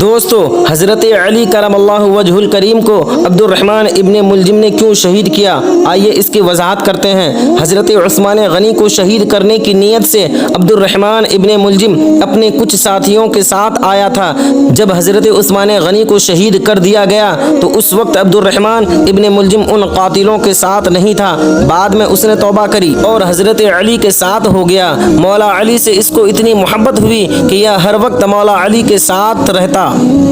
دوستو، حضرت علی کرم اللہ وجہ الکریم کو عبد الرحمن ابن ملجم نے کیوں شہید کیا؟ آئیے اس کی وضاحت کرتے ہیں۔ حضرت عثمان غنی کو شہید کرنے کی نیت سے عبد الرحمن ابن ملجم اپنے کچھ ساتھیوں کے ساتھ آیا تھا۔ جب حضرت عثمان غنی کو شہید کر دیا گیا تو اس وقت عبد الرحمن ابن ملجم ان قاتلوں کے ساتھ نہیں تھا۔ بعد میں اس نے توبہ کری اور حضرت علی کے ساتھ ہو گیا۔ مولا علی سے اس کو اتنی محبت ہوئی کہ یہ ہر وقت مولا علی کے ساتھ رہتا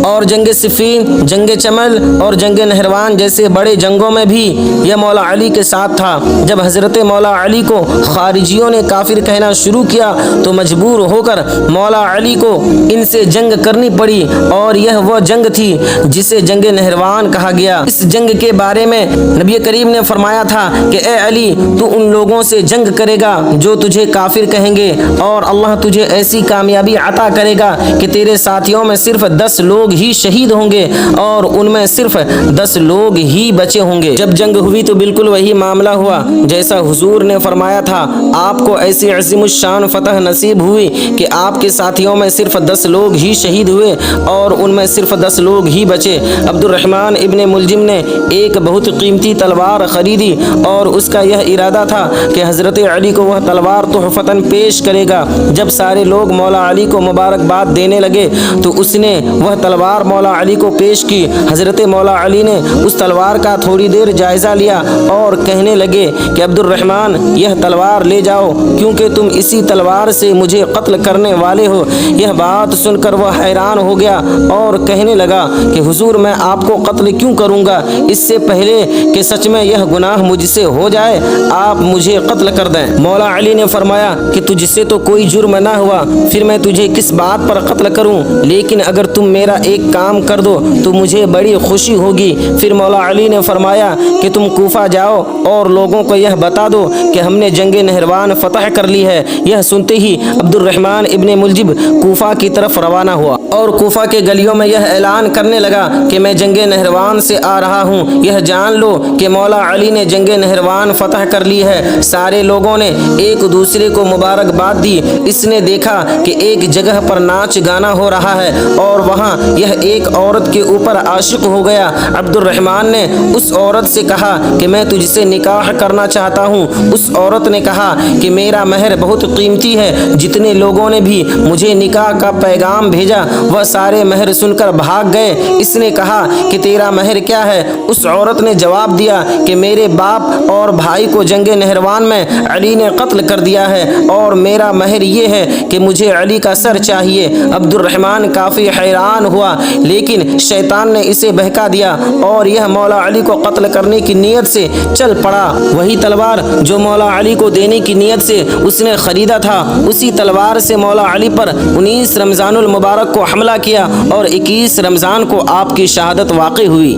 اور جنگ صفین، جنگ چمل اور جنگ نہروان جیسے بڑے جنگوں میں بھی یہ مولا علی کے ساتھ تھا۔ جب حضرت مولا علی کو خارجیوں نے کافر کہنا شروع کیا تو مجبور ہو کر مولا علی کو ان سے جنگ کرنی پڑی اور یہ وہ جنگ تھی جسے جنگ نہروان کہا گیا۔ اس جنگ کے بارے میں نبی کریم نے فرمایا تھا کہ اے علی، تو ان لوگوں سے جنگ کرے گا جو تجھے کافر کہیں گے اور اللہ تجھے ایسی کامیابی عطا کرے گا کہ تیرے ساتھیوں میں صرف 10 لوگ ہی شہید ہوں گے اور ان میں صرف 10 لوگ ہی بچے ہوں گے۔ جب جنگ ہوئی تو بالکل وہی معاملہ ہوا جیسا حضور نے فرمایا تھا۔ آپ کو ایسی عظیم الشان فتح نصیب ہوئی کہ آپ کے ساتھیوں میں صرف 10 لوگ ہی شہید ہوئے اور ان میں صرف 10 لوگ ہی بچے۔ عبد الرحمن ابن ملجم نے ایک بہت قیمتی تلوار خریدی اور اس کا یہ ارادہ تھا کہ حضرت علی کو وہ تلوار تحفتاً پیش کرے گا۔ جب سارے لوگ مولا علی کو مبارکباد دینے لگے تو اس نے وہ تلوار مولا علی کو پیش کی۔ حضرت مولا علی نے اس تلوار کا تھوڑی دیر جائزہ لیا اور کہنے لگے کہ عبد الرحمن، یہ تلوار لے جاؤ کیونکہ تم اسی تلوار سے مجھے قتل کرنے والے ہو۔ یہ بات سن کر وہ حیران ہو گیا اور کہنے لگا کہ حضور، میں آپ کو قتل کیوں کروں گا؟ اس سے پہلے کہ سچ میں یہ گناہ مجھ سے ہو جائے آپ مجھے قتل کر دیں۔ مولا علی نے فرمایا کہ تجھ سے تو کوئی جرم نہ ہوا، پھر میں تجھے کس بات پر قتل کروں؟ لیکن اگر تم میرا ایک کام کر دو تو مجھے بڑی خوشی ہوگی۔ پھر مولا علی نے فرمایا کہ تم کوفہ جاؤ اور لوگوں کو یہ بتا دو کہ ہم نے جنگ نہروان فتح کر لی ہے۔ یہ سنتے ہی عبد الرحمن ابن ملجم کوفہ کی طرف روانہ ہوا اور کوفہ کے گلیوں میں یہ اعلان کرنے لگا کہ میں جنگ نہروان سے آ رہا ہوں، یہ جان لو کہ مولا علی نے جنگ نہروان فتح کر لی ہے۔ سارے لوگوں نے ایک دوسرے کو مبارکباد دی۔ اس نے دیکھا کہ ایک جگہ پر ناچ گانا ہو رہا ہے اور وہاں یہ ایک عورت کے اوپر عاشق ہو گیا۔ عبد الرحمن نے اس عورت سے کہا کہ میں تجھ سے نکاح کرنا چاہتا ہوں۔ اس عورت نے کہا کہ میرا مہر بہت قیمتی ہے۔ جتنے لوگوں نے بھی مجھے نکاح کا پیغام بھیجا وہ سارے مہر سن کر بھاگ گئے۔ اس نے کہا کہ تیرا مہر کیا ہے؟ اس عورت نے جواب دیا کہ میرے باپ اور بھائی کو جنگ نہروان میں علی نے قتل کر دیا ہے اور میرا مہر یہ ہے کہ مجھے علی کا سر چاہیے۔ عبد الرحمن کافی حیران ہوا لیکن شیطان نے اسے بہکا دیا اور یہ مولا علی کو قتل کرنے کی نیت سے چل پڑا۔ وہی تلوار جو مولا علی کو دینے کی نیت سے اس نے خریدا تھا، اسی تلوار سے مولا علی پر 19 رمضان المبارک کو حملہ کیا اور 21 رمضان کو آپ کی شہادت واقع ہوئی۔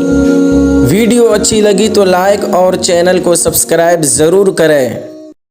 ویڈیو اچھی لگی تو لائک اور چینل کو سبسکرائب ضرور کریں۔